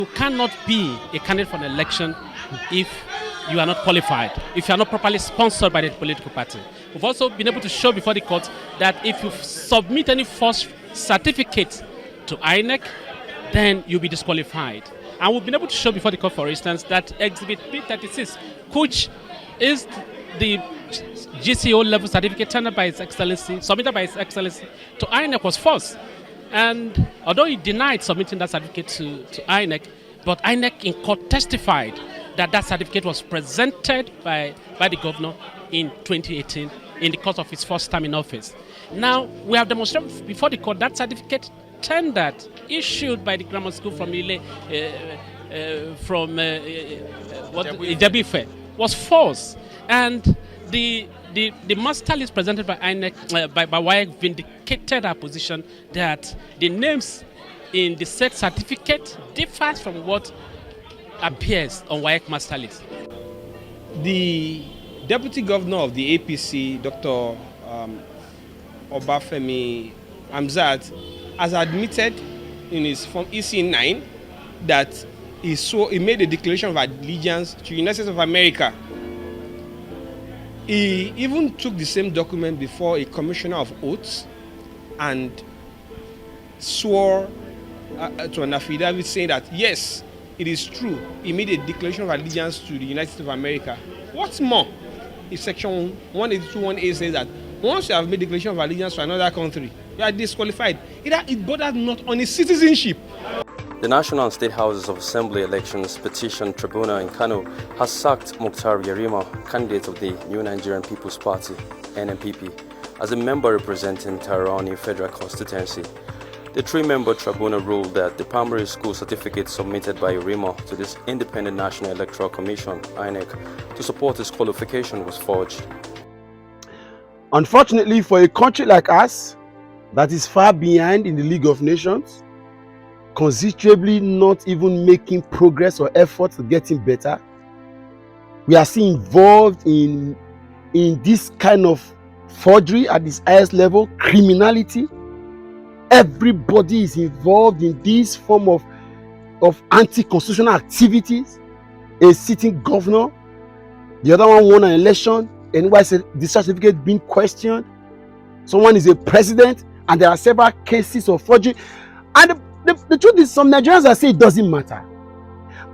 You cannot be a candidate for an election if you are not qualified, if you are not properly sponsored by the political party. We've also been able to show before the court that if you submit any false certificate to INEC, then you'll be disqualified. And we've been able to show before the court, for instance, that Exhibit P36, which is the GCO level certificate submitted by His Excellency to INEC, was false. And although he denied submitting that certificate to INEC, but INEC in court testified that that certificate was presented by the governor in 2018 in the course of his first term in office. Now, we have demonstrated before the court that certificate tendered, issued by the grammar school from Ijebu-Ife, was false. And the master list presented by INEC, by WAEC, vindicated our position that the names in the said certificate differs from what appears on WAEC master list. The deputy governor of the APC, Dr. Obafemi Hamzat, has admitted in his form EC9 that he made a declaration of allegiance to the United States of America. He even took the same document before a commissioner of oaths and swore to an affidavit saying that yes, it is true, he made a declaration of allegiance to the United States of America. What's more, if Section 182(1)A says that once you have made a declaration of allegiance to another country, you are disqualified. It borders not on his citizenship. The National and State Houses of Assembly Elections Petition Tribunal in Kano has sacked Mukhtar Yerima, candidate of the New Nigerian People's Party, NNPP, as a member representing Tairani Federal Constituency. The three-member tribunal ruled that the primary school certificate submitted by Yerima to this Independent National Electoral Commission, INEC, to support his qualification was forged. Unfortunately, for a country like us, that is far behind in the League of Nations, considerably not even making progress or efforts to getting better, we are still involved in this kind of forgery at this highest level, criminality. Everybody is involved in this form of anti-constitutional activities. A sitting governor, the other one won an election, and why is the certificate being questioned? Someone is a president, and there are several cases of forgery. And the truth is, some Nigerians are saying it doesn't matter.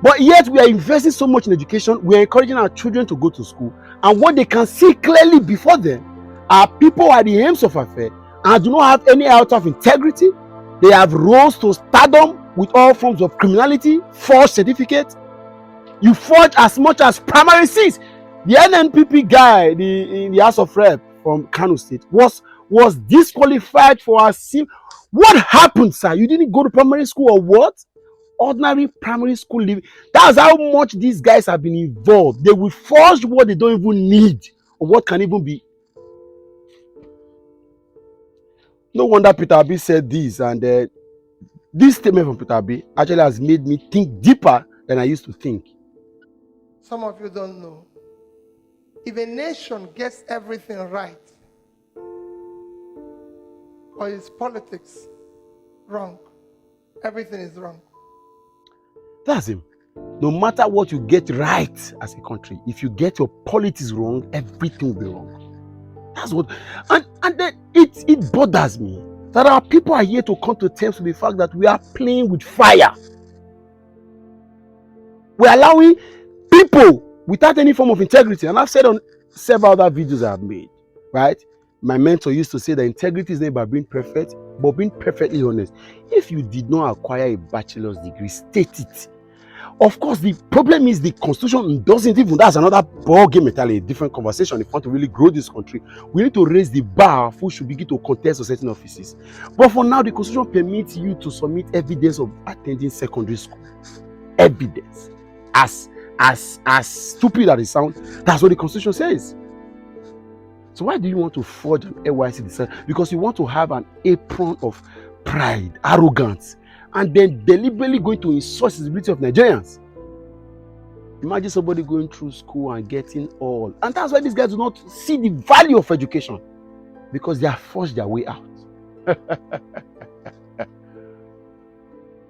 But yet we are investing so much in education, we are encouraging our children to go to school, and what they can see clearly before them are people at the aims of affair and do not have any out of integrity. They have rose to stardom with all forms of criminality, false certificates. You forge as much as primary seats. The NNPP guy in the House of Rep from Kano State was disqualified for a sim. What happened, sir? You didn't go to primary school or what? Ordinary primary school living. That's how much these guys have been involved. They will forge what they don't even need or what can even be. No wonder Peter Abi said this, and this statement from Peter Abi actually has made me think deeper than I used to think. Some of you don't know. If a nation gets everything right, or its politics wrong, everything is wrong. That's him. No matter what you get right as a country, if you get your politics wrong, everything will be wrong. That's what, and then it bothers me that our people are here to come to terms with the fact that we are playing with fire. We're allowing people without any form of integrity, and I've said on several other videos I've made, right? My mentor used to say that integrity is not about being perfect, but being perfectly honest. If you did not acquire a bachelor's degree, state it. Of course, the problem is the constitution doesn't even, that's another ball game entirely, a different conversation. If we want to really grow this country, we need to raise the bar of who should begin to contest for certain offices. But for now, the constitution permits you to submit evidence of attending secondary school. Evidence. As stupid as it sounds, that's what the constitution says. So why do you want to forge an NYSC decision? Because you want to have an apron of pride, arrogance, and then deliberately going to insult the civility of Nigerians. Imagine somebody going through school and getting all. And that's why these guys do not see the value of education. Because they have forged their way out.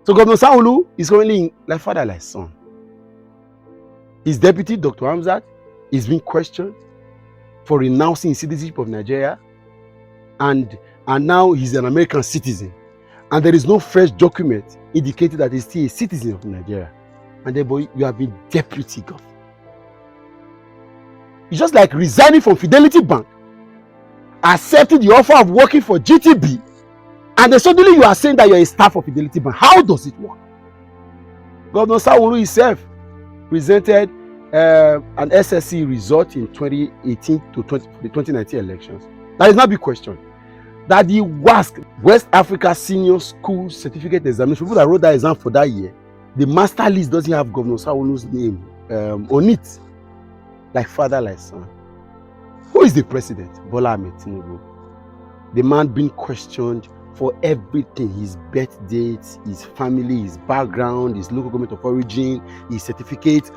So Governor Sanwo Olu is currently like father, like son. His deputy, Dr. Hamzat, is being questioned for renouncing citizenship of Nigeria, and now he's an American citizen. And there is no fresh document indicating that he's still a citizen of Nigeria. And therefore, you have been deputy governor. It's just like resigning from Fidelity Bank, accepting the offer of working for GTB, and then suddenly you are saying that you're a staff of Fidelity Bank. How does it work? Governor Sanwo Olu himself presented an SSC result in 2018 to the 2019 elections. That is not a big question. That the WASC, West Africa Senior School Certificate Examination, people that wrote that exam for that year, the master list doesn't have Governor Sanwo Olu's name on it. Like father, like son. Who is the president? Bola Ahmed Tinubu. The man being questioned for everything: his birth dates, his family, his background, his local government of origin, his certificate,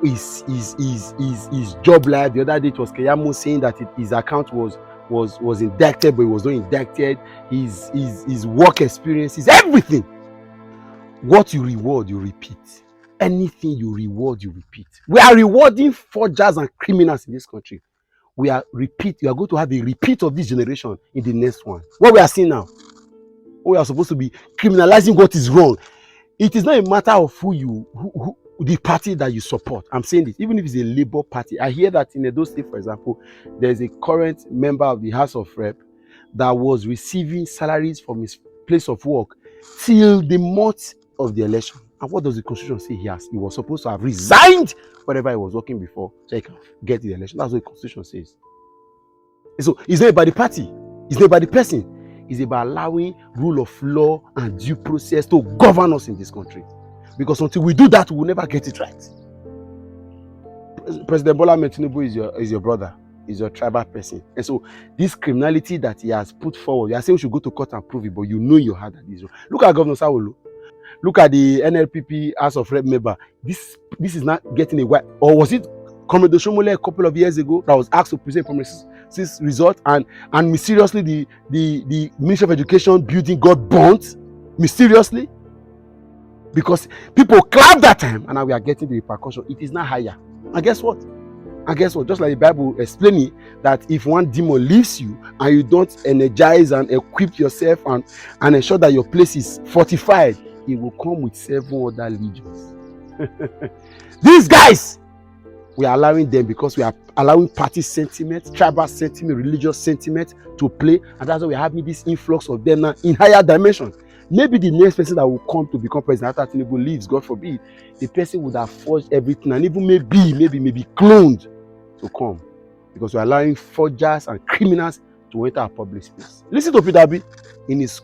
his job life. The other day it was Keyamo saying that his account was indicted, but it was not indicted. His work experiences, everything. What you reward, you repeat. Anything you reward, you repeat. We are rewarding forgers and criminals in this country. We are going to have a repeat of this generation in the next one. What we are seeing now, we are supposed to be criminalizing what is wrong. It is not a matter of who the party that you support. I'm saying this, even if it's a Labour Party. I hear that in Edo State, for example, there's a current member of the House of Rep that was receiving salaries from his place of work till the month of the election. And what does the Constitution say? He was supposed to have resigned wherever he was working before so he can get the election. That's what the Constitution says. And so it's not about the party, it's not about the person, it's about allowing rule of law and due process to govern us in this country. Because until we do that, we will never get it right. President Bola Ahmed Tinubu is your brother, is your tribal person. And so this criminality that he has put forward, you are saying we should go to court and prove it, but you know in your heart that this is wrong. Look at Governor Sanwo Olu. Look at the NLPP House of Rep member. This is not getting a white. Or was it Comrade Shomole a couple of years ago that was asked to present this result, and mysteriously the Ministry of Education building got burnt mysteriously because people clapped that time, and now we are getting the repercussion. It is not higher. And guess what? Just like the Bible explaining that if one demon leaves you and you don't energize and equip yourself and ensure that your place is fortified, he will come with 7 other legions. These guys, we are allowing them because we are allowing party sentiment, tribal sentiment, religious sentiment to play, and that's why we're having this influx of them now in higher dimensions. Maybe the next person that will come to become president after Tinubu leaves, God forbid, the person would have forged everything and even maybe cloned to come, because we're allowing forgers and criminals to enter our public space. Listen to Peter B in his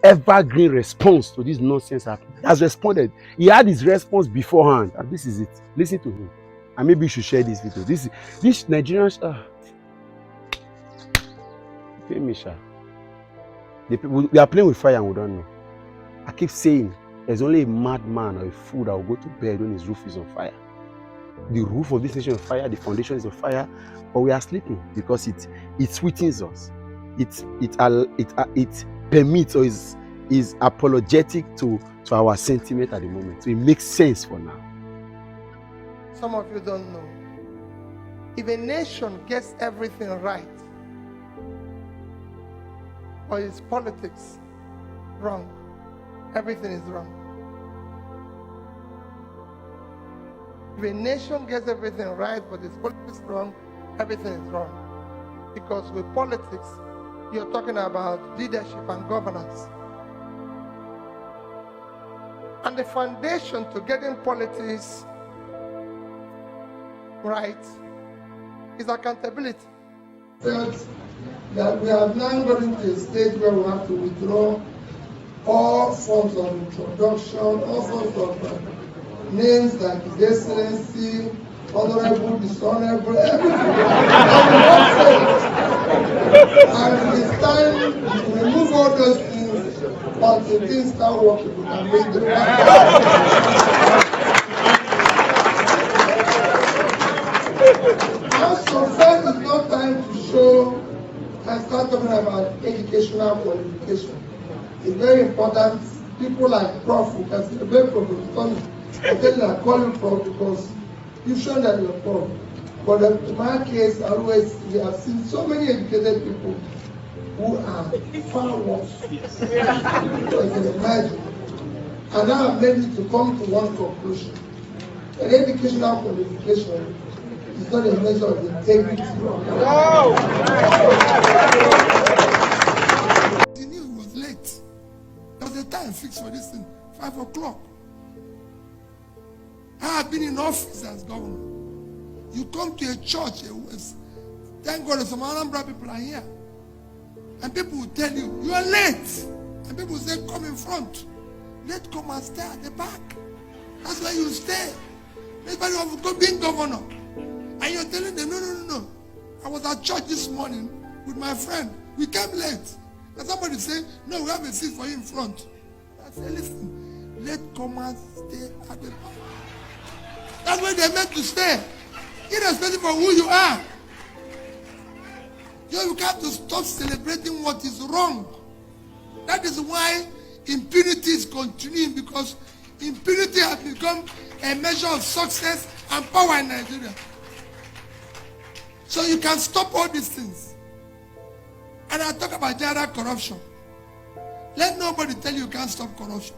evergreen response to this nonsense happening. He has responded. He had his response beforehand, and this is it. Listen to him, and maybe you should share this video. This Nigerians, pay me, sha. We are playing with fire and we don't know. I keep saying there's only a madman or a fool that will go to bed when his roof is on fire. The roof of this nation is on fire, the foundation is on fire, but we are sleeping because it sweetens us. It permits or is apologetic to our sentiment at the moment. So it makes sense for now. Some of you don't know. If a nation gets everything right, or its politics wrong, everything is wrong. If a nation gets everything right, but its politics wrong, everything is wrong. Because with politics, you're talking about leadership and governance. And the foundation to getting politics right is accountability. That we have now gotten to a stage where we have to withdraw all forms of introduction, all sorts of names like His Excellency, Honorable, Dishonorable, everything. And it is time to remove all those things until things start working. We can make the Now, so far, it's not time to show and start talking about educational qualification. It's very important people like Prof, who can celebrate Prof. I tell you, I call you Prof because you've shown that you're Prof. But in my case, we have seen so many educated people who are far worse. Yes. So you can imagine. And now I'm ready to come to one conclusion. An educational qualification is not a measure of integrity. He knew he was late. There was a time fixed for this thing, 5 o'clock. I have been in office as governor. You come to a church, thank God some Anambra people are here. And people will tell you, you are late. And people will say, come in front. Let come and stay at the back. That's where you stay. Everybody wants to being governor. And you're telling them, no. I was at church this morning with my friend. We came late. And somebody said, no, we have a seat for you in front. I said, listen, let come and stay at the back. That's where they're meant to stay. Irrespective of who you are. You have to stop celebrating what is wrong. That is why impunity is continuing, because impunity has become a measure of success and power in Nigeria. So you can stop all these things. And I talk about general corruption. Let nobody tell you can't stop corruption.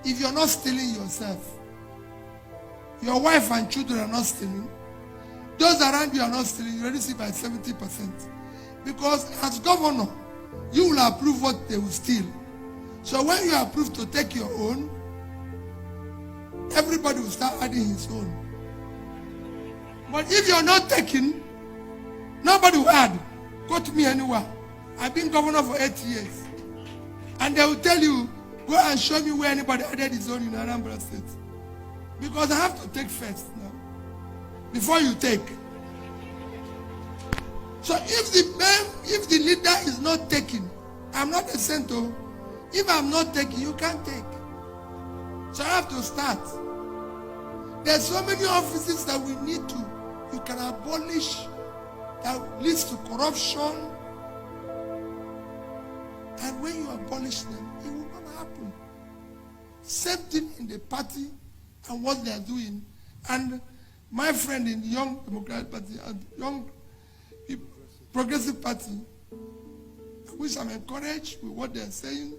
If you're not stealing yourself, your wife and children are not stealing, those around you are not stealing, you already see by 70%. Because as governor, you will approve what they will steal. So when you approve to take your own, everybody will start adding his own. But if you're not taking, nobody will add. Go to me anywhere. I've been governor for 8 years. And they will tell you, go and show me where anybody added his own in Anambra State. Because I have to take first now. Before you take. So if the leader is not taking, I'm not a center. If I'm not taking, you can't take. So I have to start. There's so many offices that we need to, you can abolish, that leads to corruption. And when you abolish them, it will not happen. Same thing in the party and what they are doing. And my friend in the Young Democratic Party and Young Progressive Party, which I'm encouraged with what they are saying,